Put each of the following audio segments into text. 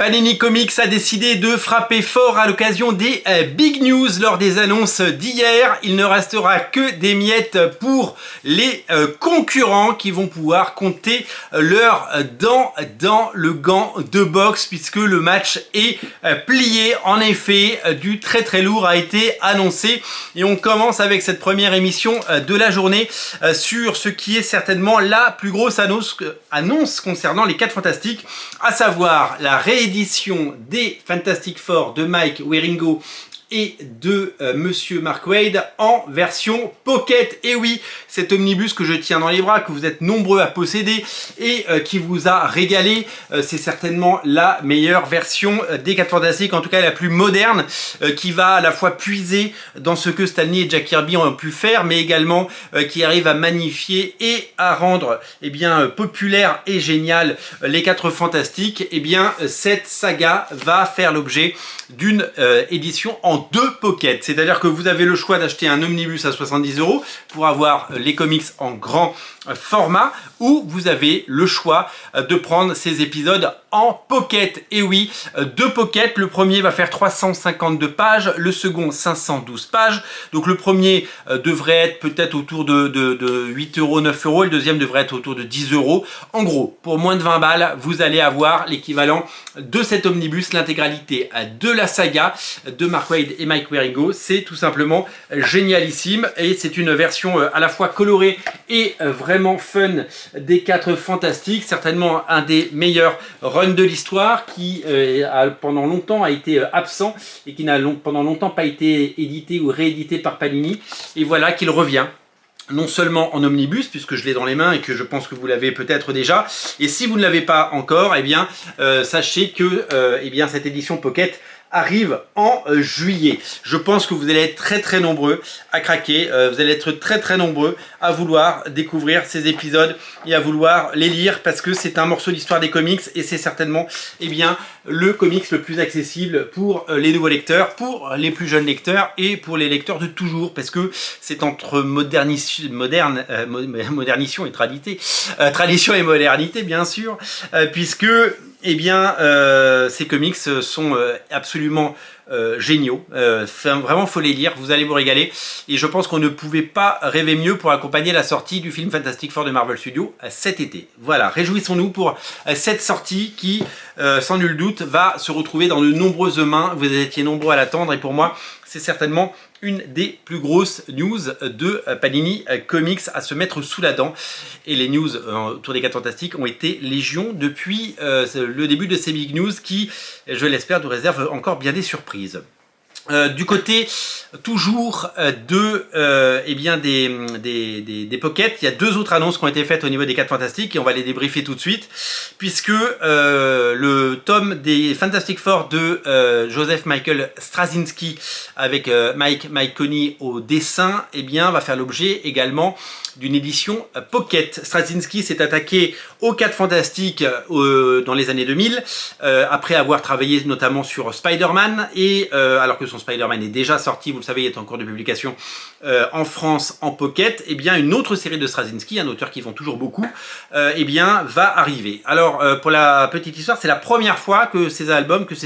Panini Comics a décidé de frapper fort à l'occasion des Big News lors des annonces d'hier. Il ne restera que des miettes pour les concurrents qui vont pouvoir compter leurs dents dans le gant de boxe puisque le match est plié. En effet, du très lourd a été annoncé et on commence avec cette première émission de la journée sur ce qui est certainement la plus grosse annonce concernant les 4 Fantastiques, à savoir la réédition des Fantastic Four de Mike Wieringo et de Monsieur Mark Waid en version Pocket. Et oui, cet omnibus que je tiens dans les bras, que vous êtes nombreux à posséder et qui vous a régalé, c'est certainement la meilleure version des 4 Fantastiques, en tout cas la plus moderne, qui va à la fois puiser dans ce que Stan Lee et Jack Kirby ont pu faire, mais également qui arrive à magnifier et à rendre populaire et génial les 4 Fantastiques. Et bien cette saga va faire l'objet d'une édition en 2 pockets, c'est-à-dire que vous avez le choix d'acheter un omnibus à 70 € pour avoir les comics en grand format, ou vous avez le choix de prendre ces épisodes en pocket. Et oui, 2 pockets, le premier va faire 352 pages, le second 512 pages, donc le premier devrait être peut-être autour de 8 €, 9 €, et le deuxième devrait être autour de 10 €. En gros, pour moins de 20 balles, vous allez avoir l'équivalent de cet omnibus, l'intégralité de la saga de Mark Waid et Mike Wieringo. C'est tout simplement génialissime et c'est une version à la fois colorée et vraiment fun des 4 Fantastiques, certainement un des meilleurs runs de l'histoire qui pendant longtemps a été absent et qui n'a pendant longtemps pas été édité ou réédité par Panini, et voilà qu'il revient. Non seulement en omnibus, puisque je l'ai dans les mains et que je pense que vous l'avez peut-être déjà, et si vous ne l'avez pas encore, sachez que cette édition Pocket arrive en juillet. Je pense que vous allez être très nombreux à craquer, vous allez être très nombreux à vouloir découvrir ces épisodes et à vouloir les lire, parce que c'est un morceau d'histoire des comics et c'est certainement le comics le plus accessible pour les nouveaux lecteurs, pour les plus jeunes lecteurs et pour les lecteurs de toujours, parce que c'est entre modernition et tradition et modernité bien sûr, puisque ces comics sont absolument géniaux, vraiment faut les lire, vous allez vous régaler, et je pense qu'on ne pouvait pas rêver mieux pour accompagner la sortie du film Fantastic Four de Marvel Studios cet été. Voilà, réjouissons-nous pour cette sortie qui, sans nul doute, va se retrouver dans de nombreuses mains. Vous étiez nombreux à l'attendre et pour moi, c'est certainement une des plus grosses news de Panini Comics à se mettre sous la dent. Et les news autour des 4 Fantastiques ont été légion depuis le début de ces Big News qui, je l'espère, nous réservent encore bien des surprises. Du côté toujours des pockets, il y a 2 autres annonces qui ont été faites au niveau des 4 Fantastiques et on va les débriefer tout de suite, puisque le tome des Fantastic Four de Joseph Michael Straczynski avec Mike Coney au dessin va faire l'objet également d'une édition Pocket. Straczynski s'est attaqué aux 4 Fantastiques dans les années 2000, après avoir travaillé notamment sur Spider-Man, et alors que son Spider-Man est déjà sorti, vous le savez, il est en cours de publication en France en Pocket, une autre série de Straczynski, un auteur qui vend toujours beaucoup, va arriver. Alors pour la petite histoire, c'est la première fois que ces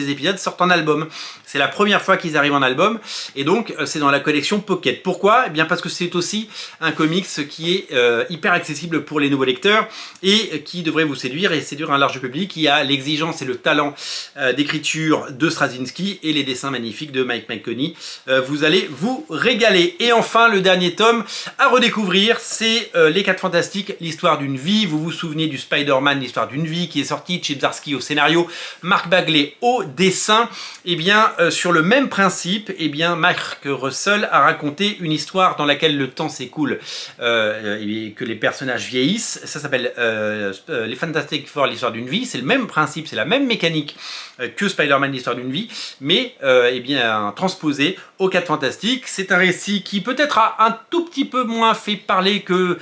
épisodes sortent en album. C'est la première fois qu'ils arrivent en album, et donc c'est dans la collection Pocket. Pourquoi? Parce que c'est aussi un comics qui est hyper accessible pour les nouveaux lecteurs et qui devrait vous séduire et séduire un large public qui a l'exigence et le talent d'écriture de Straczynski et les dessins magnifiques de Mike Coney. Vous allez vous régaler. Et enfin, le dernier tome à redécouvrir, c'est les 4 Fantastiques, l'histoire d'une vie. Vous vous souvenez du Spider-Man, l'histoire d'une vie, qui est sorti, Chip Zdarsky au scénario, Mark Bagley au dessin. Sur le même principe, Mark Russell a raconté une histoire dans laquelle le temps s'écoule, que les personnages vieillissent. Ça s'appelle les Fantastic Four, l'histoire d'une vie. C'est le même principe, c'est la même mécanique que Spider-Man, l'histoire d'une vie, mais transposé aux 4 Fantastiques. C'est un récit qui peut-être a un tout petit peu moins fait parler que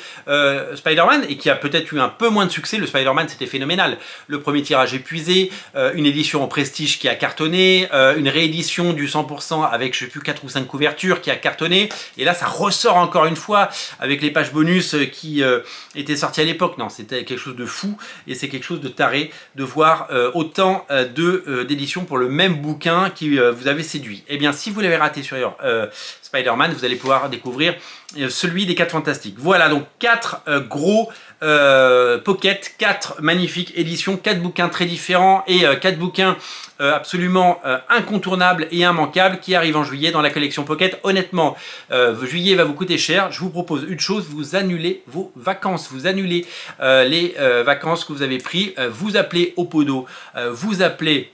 Spider-Man et qui a peut-être eu un peu moins de succès. Le Spider-Man, c'était phénoménal. Le premier tirage épuisé, une édition en prestige qui a cartonné, une réédition du 100% avec je sais plus 4 ou 5 couvertures qui a cartonné. Et là, ça ressort encore une fois avec les pages bonus qui étaient sorties à l'époque. Non, c'était quelque chose de fou et c'est quelque chose de taré de voir autant d'éditions pour le même bouquin qui vous avait séduit. Eh bien, si vous l'avez raté sur Spider-Man, vous allez pouvoir découvrir celui des 4 Fantastiques. Voilà donc 4 gros pocket, 4 magnifiques éditions, 4 bouquins très différents et 4 bouquins absolument incontournables et immanquables qui arrivent en juillet dans la collection Pocket. Honnêtement, juillet va vous coûter cher. Je vous propose une chose, vous annulez vos vacances, vous annulez les vacances que vous avez pris, vous appelez Opodo, vous appelez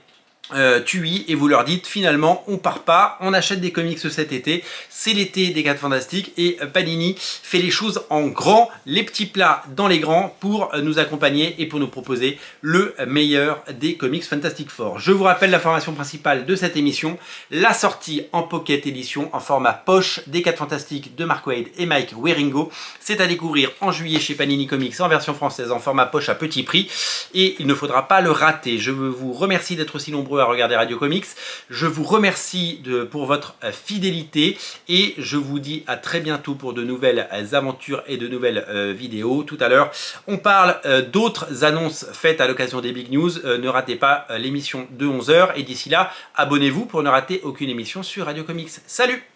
TUI et vous leur dites finalement on part pas, on achète des comics cet été, c'est l'été des 4 Fantastiques et Panini fait les choses en grand, les petits plats dans les grands pour nous accompagner et pour nous proposer le meilleur des comics Fantastic Four. Je vous rappelle l'information principale de cette émission, la sortie en Pocket édition en format poche des 4 Fantastiques de Mark Waid et Mike Wieringo. C'est à découvrir en juillet chez Panini Comics en version française en format poche à petit prix et il ne faudra pas le rater. Je vous remercie d'être aussi nombreux à regarder Radio Comics. Je vous remercie pour votre fidélité et je vous dis à très bientôt pour de nouvelles aventures et de nouvelles vidéos. Tout à l'heure, on parle d'autres annonces faites à l'occasion des Big News. Ne ratez pas l'émission de 11 h et d'ici là, abonnez-vous pour ne rater aucune émission sur Radio Comics. Salut!